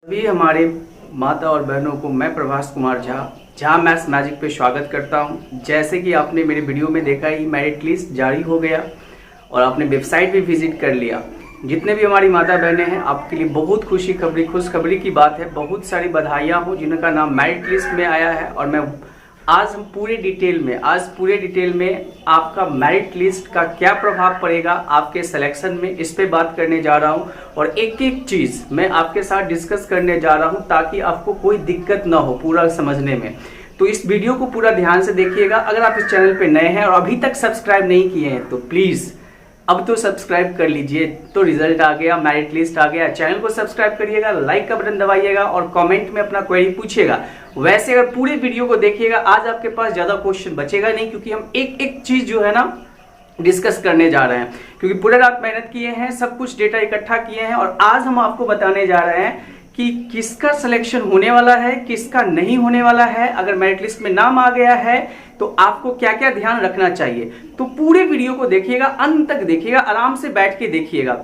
सभी हमारे माता और बहनों को मैं प्रभास कुमार झा मैथ्स मैजिक पे स्वागत करता हूं। जैसे कि आपने मेरे वीडियो में देखा ही मेरिट लिस्ट जारी हो गया और आपने वेबसाइट भी विजिट कर लिया। जितने भी हमारी माता बहनें हैं आपके लिए बहुत खुशखबरी की बात है। बहुत सारी बधाइयाँ हो जिनका नाम मेरिट लिस्ट में आया है। और मैं आज पूरे डिटेल में आपका मेरिट लिस्ट का क्या प्रभाव पड़ेगा आपके सिलेक्शन में, इस पे बात करने जा रहा हूं। और एक एक चीज़ मैं आपके साथ डिस्कस करने जा रहा हूं ताकि आपको कोई दिक्कत ना हो पूरा समझने में। तो इस वीडियो को पूरा ध्यान से देखिएगा। अगर आप इस चैनल पे नए हैं और अभी तक सब्सक्राइब नहीं किए हैं तो प्लीज़ अब तो सब्सक्राइब कर लीजिए। तो रिजल्ट आ गया, मेरिट लिस्ट आ गया, चैनल को सब्सक्राइब करिएगा, लाइक का बटन दबाइएगा और कमेंट में अपना क्वेरी पूछिएगा। वैसे अगर पूरे वीडियो को देखिएगा आज आपके पास ज़्यादा क्वेश्चन बचेगा नहीं, क्योंकि हम एक एक चीज़ जो है ना डिस्कस करने जा रहे हैं। क्योंकि पूरे रात मेहनत किए हैं, सब कुछ डेटा इकट्ठा किए हैं और आज हम आपको बताने जा रहे हैं कि किसका सिलेक्शन होने वाला है, किसका नहीं होने वाला है। अगर मेरिट लिस्ट में नाम आ गया है तो आपको क्या क्या ध्यान रखना चाहिए। तो पूरे वीडियो को देखिएगा, अंत तक देखिएगा, आराम से बैठ के देखिएगा,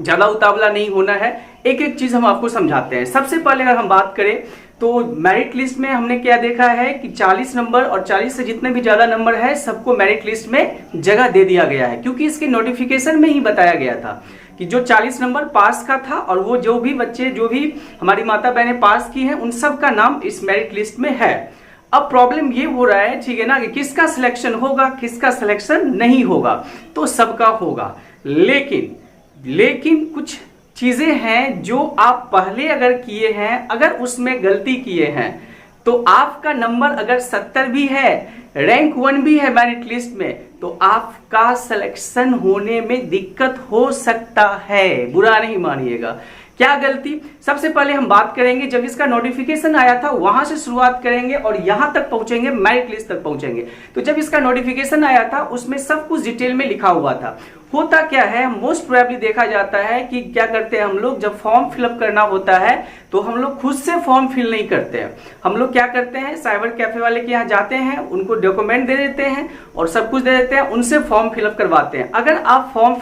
ज्यादा उतावला नहीं होना है। एक एक चीज हम आपको समझाते हैं। सबसे पहले अगर हम बात करें तो मेरिट लिस्ट में हमने क्या देखा है कि 40 नंबर और 40 से जितने भी ज्यादा नंबर है सबको मेरिट लिस्ट में जगह दे दिया गया है। क्योंकि इसके नोटिफिकेशन में ही बताया गया था कि जो 40 नंबर पास का था और वो जो भी बच्चे जो भी हमारी माता बहनें पास की हैं उन सब का नाम इस मेरिट लिस्ट में है। अब प्रॉब्लम ये हो रहा है, ठीक है ना, कि किसका सिलेक्शन होगा किसका सिलेक्शन नहीं होगा। तो सबका होगा, लेकिन कुछ चीजें हैं जो आप पहले अगर किए हैं, अगर उसमें गलती किए हैं तो आपका नंबर अगर 70 भी है, रैंक 1 भी है मेरिट लिस्ट में, तो आपका सिलेक्शन होने में दिक्कत हो सकता है। बुरा नहीं मानिएगा। क्या गलती, सबसे पहले हम बात करेंगे जब इसका नोटिफिकेशन आया था वहां से शुरुआत करेंगे और यहां तक पहुंचेंगे, मेरिट लिस्ट तक पहुंचेंगे। तो जब इसका नोटिफिकेशन आया था उसमें सब कुछ डिटेल में लिखा हुआ था। होता क्या है, मोस्ट प्रोबेबली देखा जाता है कि क्या करते हैं हम लोग, जब फॉर्म फिलअप करना होता है तो हम लोग खुद से फॉर्म फिल नहीं करते हैं। हम लोग क्या करते हैं, साइबर कैफे वाले के यहाँ जाते हैं, उनको डॉक्यूमेंट दे देते हैं और सब कुछ दे देते हैं, उनसे फॉर्म फिलअप करवाते हैं। अगर आप फॉर्म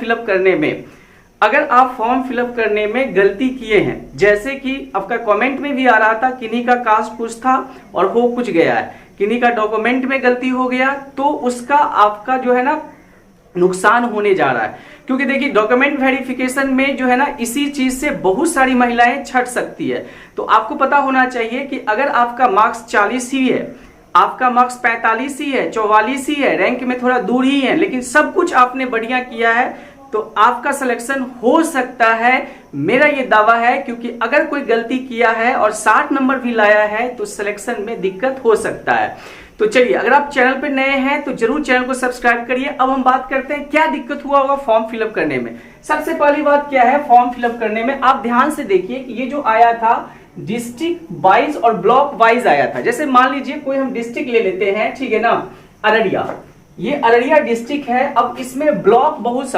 फिलअप करने में गलती किए हैं, जैसे कि आपका कमेंट में भी आ रहा था किन्हीं का कास्ट कुछ था और हो कुछ गया है, किन्हीं का डॉक्यूमेंट में गलती हो गया, तो उसका आपका जो है ना नुकसान होने जा रहा है। क्योंकि देखिए डॉक्यूमेंट वेरिफिकेशन में जो है ना इसी चीज से बहुत सारी महिलाएं छट सकती है। तो आपको पता होना चाहिए कि अगर आपका मार्क्स 40 ही है, आपका मार्क्स 45 ही है, 44 ही है, रैंक में थोड़ा दूर ही है, लेकिन सब कुछ आपने बढ़िया किया है तो आपका सिलेक्शन हो सकता है। मेरा ये दावा है, क्योंकि अगर कोई गलती किया है और 60 नंबर भी लाया है तो सिलेक्शन में दिक्कत हो सकता है। तो चलिए, अगर आप चैनल पे नए हैं तो जरूर चैनल को सब्सक्राइब करिए। अब हम बात करते हैं क्या दिक्कत हुआ होगा फॉर्म फिलअप करने में। सबसे पहली बात क्या है, फॉर्म फिलअप करने में आप ध्यान से देखिए कि ये जो आया था डिस्ट्रिक्ट वाइज और ब्लॉक वाइज आया था। जैसे मान लीजिए कोई हम डिस्ट्रिक्ट ले लेते हैं, ठीक है ना, अररिया, ये अररिया डिस्ट्रिक्ट है। अब इसमें ब्लॉक बहुत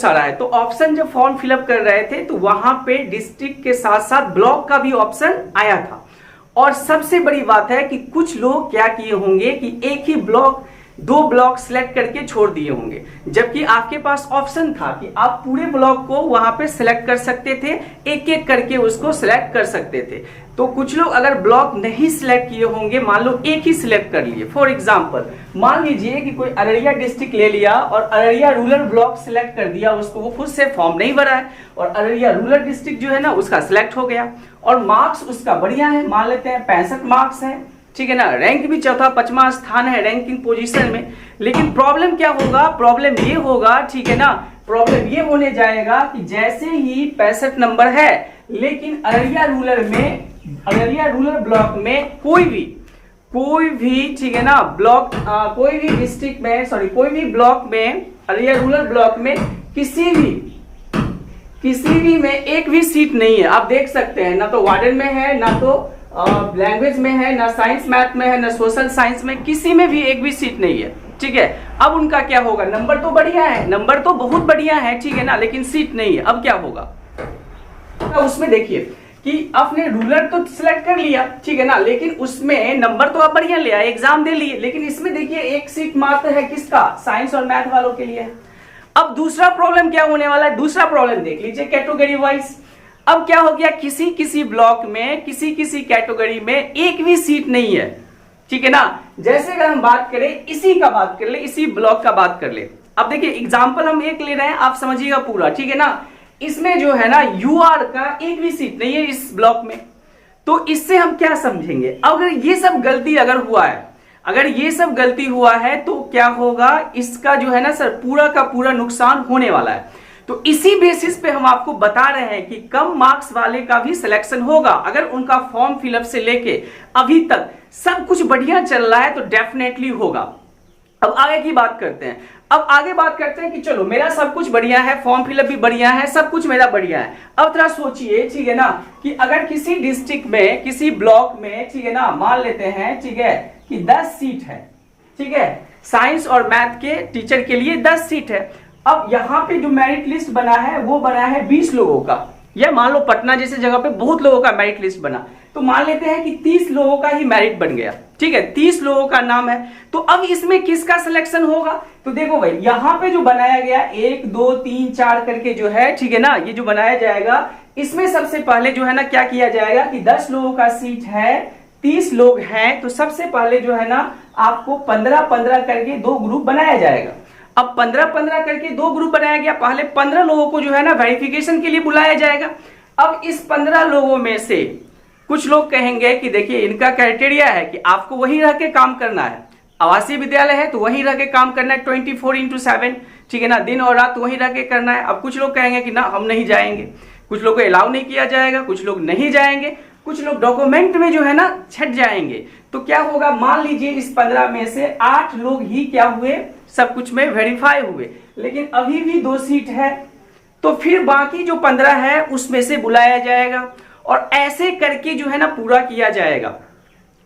सारा है, तो ऑप्शन जब फॉर्म फिलअप कर रहे थे तो वहां पे डिस्ट्रिक्ट के साथ साथ ब्लॉक का भी ऑप्शन आया था। और सबसे बड़ी बात है कि कुछ लोग क्या किए होंगे कि एक ही ब्लॉक, 2 ब्लॉक सिलेक्ट करके छोड़ दिए होंगे, जबकि आपके पास ऑप्शन था कि आप पूरे ब्लॉक को वहां पे सिलेक्ट कर सकते थे, एक एक करके उसको सिलेक्ट कर सकते थे। तो कुछ लोग अगर ब्लॉक नहीं सिलेक्ट किए होंगे, मान लो एक ही सिलेक्ट कर लिए, फॉर एग्जांपल मान लीजिए कि कोई अररिया डिस्ट्रिक्ट ले लिया और अररिया रूरल ब्लॉक सिलेक्ट कर दिया, उसको वो खुद से फॉर्म नहीं भरा है और अररिया रूरल डिस्ट्रिक्ट जो है ना उसका सिलेक्ट हो गया और मार्क्स उसका बढ़िया है, मान लेते हैं 65 मार्क्स है, ठीक है ना, रैंक भी चौथा 5वां स्थान है रैंकिंग पोजीशन में। लेकिन प्रॉब्लम क्या होगा, प्रॉब्लम ये होगा, ठीक है ना, प्रॉब्लम ये होने जाएगा कि जैसे ही 65 नंबर है, लेकिन अररिया रूरल ब्लॉक में कोई भी ठीक है ना ब्लॉक, कोई भी डिस्ट्रिक्ट में, सॉरी कोई भी ब्लॉक में, अररिया रूरल ब्लॉक में किसी भी में एक भी सीट नहीं है। आप देख सकते हैं, ना तो वार्डन में है, ना तो लैंग्वेज में है, ना साइंस मैथ में है, ना सोशल साइंस में, किसी में भी एक भी सीट नहीं है, ठीक है। अब उनका क्या होगा, नंबर तो बढ़िया है, नंबर तो बहुत बढ़िया है, ठीक है ना, लेकिन सीट नहीं है। अब क्या होगा, तो उसमें देखिए कि आपने रूरल तो सिलेक्ट कर लिया, ठीक है ना, लेकिन उसमें नंबर तो आप बढ़िया ले आए, एग्जाम दे लिए, लेकिन इसमें देखिए एक सीट मात्र है, किसका, साइंस और मैथ वालों के लिए। अब दूसरा प्रॉब्लम क्या होने वाला है, दूसरा प्रॉब्लम देख लीजिए कैटेगरी वाइज। अब क्या हो गया, किसी किसी ब्लॉक में किसी किसी कैटेगरी में एक भी सीट नहीं है, ठीक है ना। जैसे अगर हम बात करें इसी का बात कर ले, इसी ब्लॉक का बात कर ले। अब देखिए एग्जांपल हम एक ले रहे हैं, आप समझिएगा पूरा, ठीक है ना। इसमें जो है ना यूआर का एक भी सीट नहीं है इस ब्लॉक में। तो इससे हम क्या समझेंगे, अगर ये सब गलती अगर हुआ है, अगर ये सब गलती हुआ है तो क्या होगा, इसका जो है ना सर पूरा का पूरा नुकसान होने वाला है। तो इसी बेसिस पे हम आपको बता रहे हैं कि कम मार्क्स वाले का भी सिलेक्शन होगा। अगर उनका फॉर्म फिलअप से लेके अभी तक सब कुछ बढ़िया चल रहा है तो डेफिनेटली होगा। अब आगे की बात करते हैं। अब आगे बात करते हैं कि चलो मेरा सब कुछ बढ़िया है, फॉर्म फिलअप भी बढ़िया है, सब कुछ मेरा बढ़िया है। अब थोड़ा सोचिए, ठीक है ना, कि अगर किसी डिस्ट्रिक्ट में किसी ब्लॉक में, ठीक है ना, मान लेते हैं, ठीक है, कि 10 सीट है, ठीक है, साइंस और मैथ के टीचर के लिए 10 सीट है। अब यहाँ पे जो मेरिट लिस्ट बना है वो बना है 20 लोगों का, या मान लो पटना जैसे जगह पे बहुत लोगों का मेरिट लिस्ट बना, तो मान लेते हैं कि 30 लोगों का ही मेरिट बन गया, ठीक है, 30 लोगों का नाम है। तो अब इसमें किसका सिलेक्शन होगा, तो देखो भाई यहाँ पे जो बनाया गया 1 2 3 4 करके जो है, ठीक है ना, ये जो बनाया जाएगा इसमें सबसे पहले जो है ना क्या किया जाएगा कि 10 लोगों का सीट है, 30 लोग हैं, तो सबसे पहले जो है ना आपको 15-15 करके 2 ग्रुप बनाया जाएगा। अब 15-15 करके 2 ग्रुप बनाया गया, पहले 15 लोगों को जो है ना वेरिफिकेशन के लिए बुलाया जाएगा। अब इस 15 लोगों में से कुछ लोग कहेंगे कि देखिए इनका क्राइटेरिया है कि आपको वहीं रह के काम करना है, आवासीय विद्यालय है तो वहीं रह के काम करना है 24/7, ठीक है ना, दिन और रात वहीं रह के करना है। अब कुछ लोग कहेंगे कि ना हम नहीं जाएंगे, कुछ लोग को अलाउ नहीं किया जाएगा, कुछ लोग नहीं जाएंगे, कुछ लोग डॉक्यूमेंट में जो है ना छट जाएंगे। तो क्या होगा, मान लीजिए इस 15 में से 8 लोग ही क्या हुए, सब कुछ में वेरीफाई हुए, लेकिन अभी भी 2 सीट है, तो फिर बाकी जो 15 है उसमें से बुलाया जाएगा और ऐसे करके जो है ना पूरा किया जाएगा।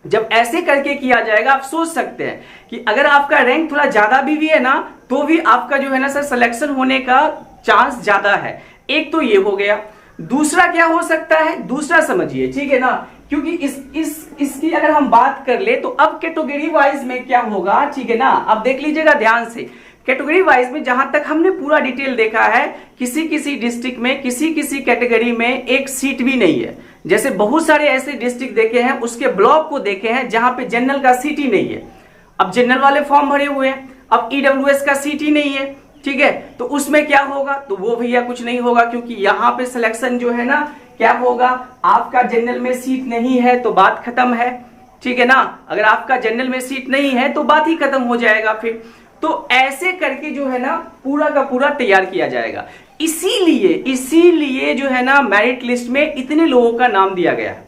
जब ऐसे करके किया जाएगा, आप सोच सकते हैं कि अगर आपका रैंक थोड़ा ज्यादा भी है ना, तो भी आपका जो है ना सर सिलेक्शन होने का चांस ज्यादा है। एक तो ये हो गया। दूसरा क्या हो सकता है, दूसरा समझिए, ठीक है ना, क्योंकि इसकी अगर हम बात कर ले तो अब कैटेगरी वाइज में क्या होगा, ठीक है ना, अब देख लीजिएगा ध्यान से। कैटेगरी वाइज में जहां तक हमने पूरा डिटेल देखा है, किसी किसी डिस्ट्रिक्ट में किसी किसी कैटेगरी में एक सीट भी नहीं है। जैसे बहुत सारे ऐसे डिस्ट्रिक्ट देखे हैं, उसके ब्लॉक को देखे हैं जहां पे जनरल का सीट ही नहीं है। अब जनरल वाले फॉर्म भरे हुए हैं, अब ईडब्ल्यूएस का सीट ही नहीं है, ठीक है, तो उसमें क्या होगा, तो वो भैया कुछ नहीं होगा, क्योंकि यहाँ पे सिलेक्शन जो है ना क्या होगा, आपका जनरल में सीट नहीं है तो बात खत्म है, ठीक है ना। अगर आपका जनरल में सीट नहीं है तो बात ही खत्म हो जाएगा फिर। तो ऐसे करके जो है ना पूरा का पूरा तैयार किया जाएगा। इसीलिए जो है ना मेरिट लिस्ट में इतने लोगों का नाम दिया गया है,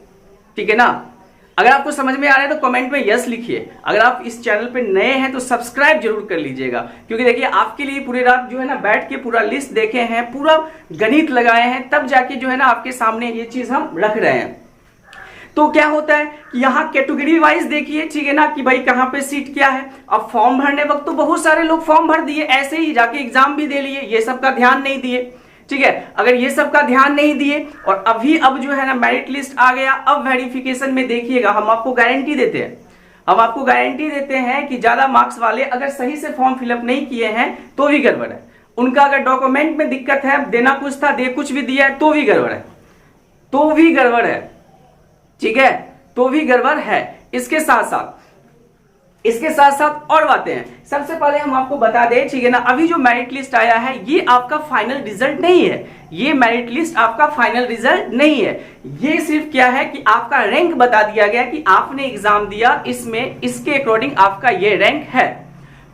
ठीक है ना। अगर आपको समझ में आ रहा है तो कमेंट में यस लिखिए। अगर आप इस चैनल पे नए हैं तो सब्सक्राइब जरूर कर लीजिएगा, क्योंकि देखिए आपके लिए पूरी रात जो है ना बैठ के पूरा लिस्ट देखे हैं, पूरा गणित लगाए हैं, तब जाके जो है ना आपके सामने ये चीज हम रख रहे हैं। तो क्या होता है कि यहाँ कैटेगरी वाइज देखिए, ठीक है ना, कि भाई कहाँ पे सीट क्या है। अब फॉर्म भरने वक्त तो बहुत सारे लोग फॉर्म भर दिए, ऐसे ही जाके एग्जाम भी दे लिए, ये सब का ध्यान नहीं दिए, ठीक है। अगर ये सब का ध्यान नहीं दिए और अब जो है ना मेरिट लिस्ट आ गया, अब वेरिफिकेशन में देखिएगा हम आपको गारंटी देते हैं, हम आपको गारंटी देते हैं कि ज्यादा मार्क्स वाले अगर सही से फॉर्म फिलअप नहीं किए हैं तो भी गड़बड़ है। उनका अगर डॉक्यूमेंट में दिक्कत है, देना कुछ था दे कुछ भी दिया है तो भी गड़बड़ है, तो भी गड़बड़ है, ठीक है, तो भी गड़बड़ है। इसके साथ साथ और बातें हैं। सबसे पहले हम आपको बता दें, ठीक है ना, अभी जो मेरिट लिस्ट आया है ये आपका फाइनल रिजल्ट नहीं है, ये मेरिट लिस्ट आपका फाइनल रिजल्ट नहीं है। ये सिर्फ क्या है कि आपका रैंक बता दिया गया कि आपने एग्जाम दिया, इसमें इसके अकॉर्डिंग आपका ये रैंक है।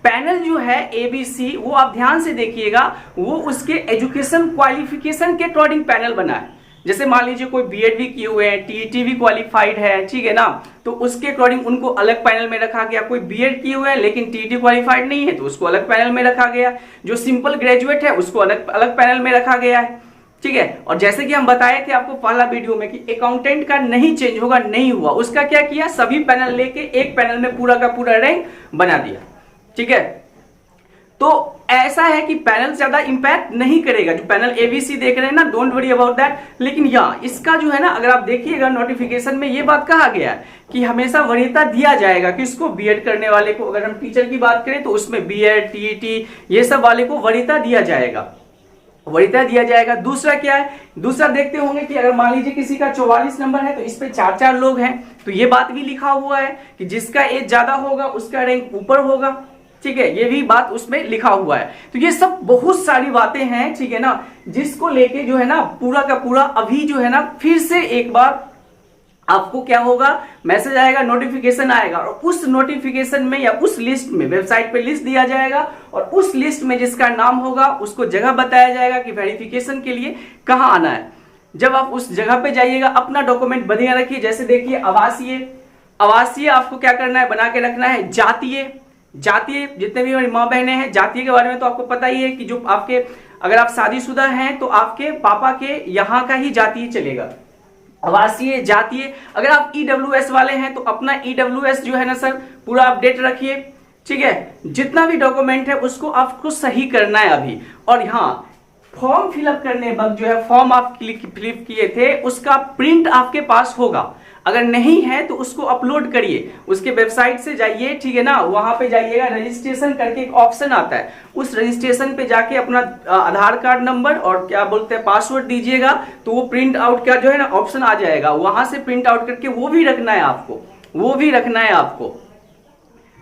पैनल जो है एबीसी, वो आप ध्यान से देखिएगा, वो उसके एजुकेशन क्वालिफिकेशन के अकॉर्डिंग पैनल बना है। जैसे मान लीजिए कोई बीएड भी किए हुए हैं, टीईटी भी क्वालिफाइड है, ठीक है ना, तो उसके अकॉर्डिंग उनको अलग पैनल में रखा गया। कोई बीएड किए हुए हैं लेकिन टीईटी क्वालिफाइड नहीं है तो उसको अलग पैनल में रखा गया। जो सिंपल ग्रेजुएट है उसको अलग पैनल में रखा गया है, ठीक है। और जैसे कि हम बताए थे आपको पहला वीडियो में कि अकाउंटेंट का नहीं चेंज होगा, नहीं हुआ, उसका क्या किया, सभी पैनल लेके एक पैनल में पूरा का पूरा रैंक बना दिया, ठीक है। तो ऐसा है कि पैनल ज्यादा इंपैक्ट नहीं करेगा। जो पैनल एबीसी देख रहे हैं ना, डोंट वरी अबाउट दैट। लेकिन इसका जो है ना, अगर आप देखिएगा नोटिफिकेशन में ये बात कहा गया है कि हमेशा वरीयता दिया जाएगा कि इसको बीएड करने वाले को, अगर हम टीचर की बात करें तो उसमें बीएड टीईटी ये सब वाले को वरीयता दिया जाएगा। वरीयता दिया जाएगा। दूसरा क्या है, दूसरा देखते होंगे कि अगर मान लीजिए किसी का 44 नंबर है तो इस पे 4 लोग हैं, तो ये बात भी लिखा हुआ है कि जिसका एज ज्यादा होगा उसका रैंक ऊपर होगा, ठीक है, ये भी बात उसमें लिखा हुआ है। तो ये सब बहुत सारी बातें हैं, ठीक है ना, जिसको लेके जो है ना पूरा का पूरा अभी जो है ना फिर से एक बार आपको क्या होगा, मैसेज आएगा, नोटिफिकेशन आएगा, और उस नोटिफिकेशन में या उस लिस्ट में वेबसाइट पे लिस्ट दिया जाएगा, और उस लिस्ट में जिसका नाम होगा उसको जगह बताया जाएगा कि वेरिफिकेशन के लिए कहां आना है। जब आप उस जगह पे जाइएगा अपना डॉक्यूमेंट बढ़िया रखिए, जैसे देखिए आवासीय आपको क्या करना है, बना के रखना है। जातीय जितने भी हमारी माँ बहनें हैं, जातीय के बारे में तो आपको पता ही है कि जो आपके, अगर आप शादीशुदा हैं तो आपके पापा के यहाँ का ही जातीय चलेगा। आवासीय, जातीय, अगर आप ईडब्ल्यूएस वाले हैं तो अपना ईडब्ल्यूएस जो है ना सर पूरा अपडेट रखिए, ठीक है। जितना भी डॉक्यूमेंट है उसको आपको सही करना है अभी। और हाँ, फॉर्म फिलअप करने वक्त जो है फॉर्म आप फिलअप किए थे उसका प्रिंट आपके पास होगा, अगर नहीं है तो उसको अपलोड करिए, उसके वेबसाइट से जाइए, ठीक है ना, वहां पे जाइएगा, रजिस्ट्रेशन करके एक ऑप्शन आता है, उस रजिस्ट्रेशन पे जाके अपना आधार कार्ड नंबर और क्या बोलते हैं पासवर्ड दीजिएगा, तो वो प्रिंट आउट का जो है ना ऑप्शन आ जाएगा, वहां से प्रिंट आउट करके वो भी रखना है आपको,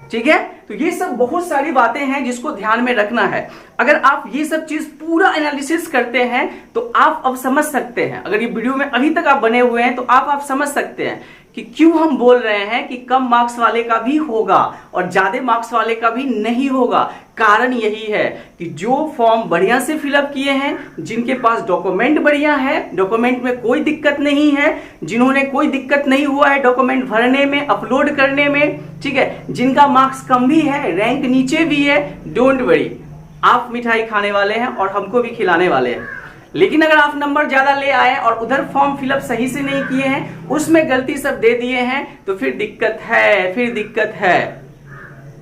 ठीक है। तो ये सब बहुत सारी बातें हैं जिसको ध्यान में रखना है। अगर आप ये सब चीज पूरा एनालिसिस करते हैं तो आप अब समझ सकते हैं, अगर ये वीडियो में अभी तक आप बने हुए हैं तो आप समझ सकते हैं कि क्यों हम बोल रहे हैं कि कम मार्क्स वाले का भी होगा और ज्यादा मार्क्स वाले का भी नहीं होगा। कारण यही है कि जो फॉर्म बढ़िया से फिलअप किए हैं, जिनके पास डॉक्यूमेंट बढ़िया है, डॉक्यूमेंट में कोई दिक्कत नहीं है, जिन्होंने कोई दिक्कत नहीं हुआ है डॉक्यूमेंट भरने में, अपलोड करने में, ठीक है, जिनका मार्क्स कम भी है, रैंक नीचे भी है, डोंट वरी, आप मिठाई खाने वाले हैं और हमको भी खिलाने वाले हैं। लेकिन अगर आप नंबर ज्यादा ले आए और उधर फॉर्म फिलअप सही से नहीं किए हैं, उसमें गलती सब दे दिए हैं, तो फिर दिक्कत है।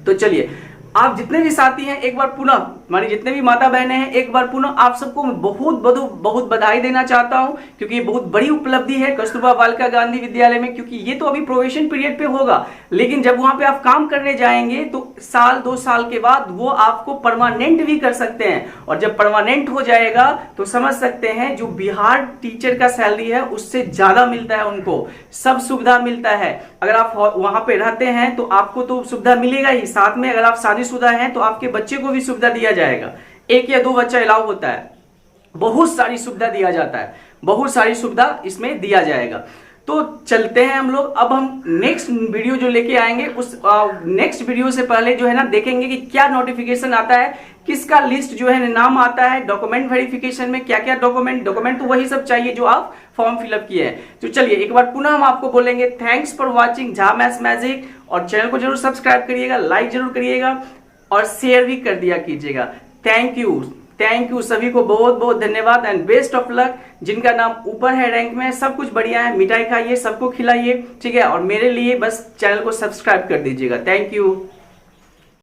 तो चलिए, आप जितने भी साथी हैं एक बार पुनः, हमारी जितने भी माता बहनें हैं एक बार पुनः आप सबको मैं बहुत बधाई देना चाहता हूं, क्योंकि ये बहुत बड़ी उपलब्धि है कस्तूरबा बालिका गांधी विद्यालय में। क्योंकि ये तो अभी प्रोबेशन पीरियड पे होगा, लेकिन जब वहां पे आप काम करने जाएंगे तो 1-2 साल के बाद वो आपको परमानेंट भी कर सकते हैं, और जब परमानेंट हो जाएगा तो समझ सकते हैं जो बिहार टीचर का सैलरी है उससे ज्यादा मिलता है, उनको सब सुविधा मिलता है। अगर आप वहां पे रहते हैं तो आपको तो सुविधा मिलेगा ही, साथ में अगर आप शादीशुदा हैं तो आपके बच्चे को भी सुविधा दिया जाएगा, 1 या 2 बच्चा अलाउ होता है, बहुत सारी सुविधा दिया जाता है, बहुत सारी सुविधा इसमें दिया जाएगा। तो चलते हैं हम लोग, अब हम नेक्स्ट वीडियो जो लेके आएंगे उस नेक्स्ट वीडियो से पहले जो है ना देखेंगे कि क्या नोटिफिकेशन आता है, किसका लिस्ट जो है नाम आता है, डॉक्यूमेंट वेरिफिकेशन में क्या क्या डॉक्यूमेंट तो वही सब चाहिए जो आप फॉर्म फिलअप किए हैं। तो चलिए एक बार पुनः हम आपको बोलेंगे thanks for watching Jha maths magic, और चैनल को जरूर सब्सक्राइब करिएगा, लाइक जरूर करिएगा और शेयर भी कर दिया कीजिएगा। थैंक यू सभी को, बहुत धन्यवाद एंड बेस्ट ऑफ लक। जिनका नाम ऊपर है रैंक में, सब कुछ बढ़िया है, मिठाई खाइए, सबको खिलाइए, ठीक है, और मेरे लिए बस चैनल को सब्सक्राइब कर दीजिएगा। Thank you.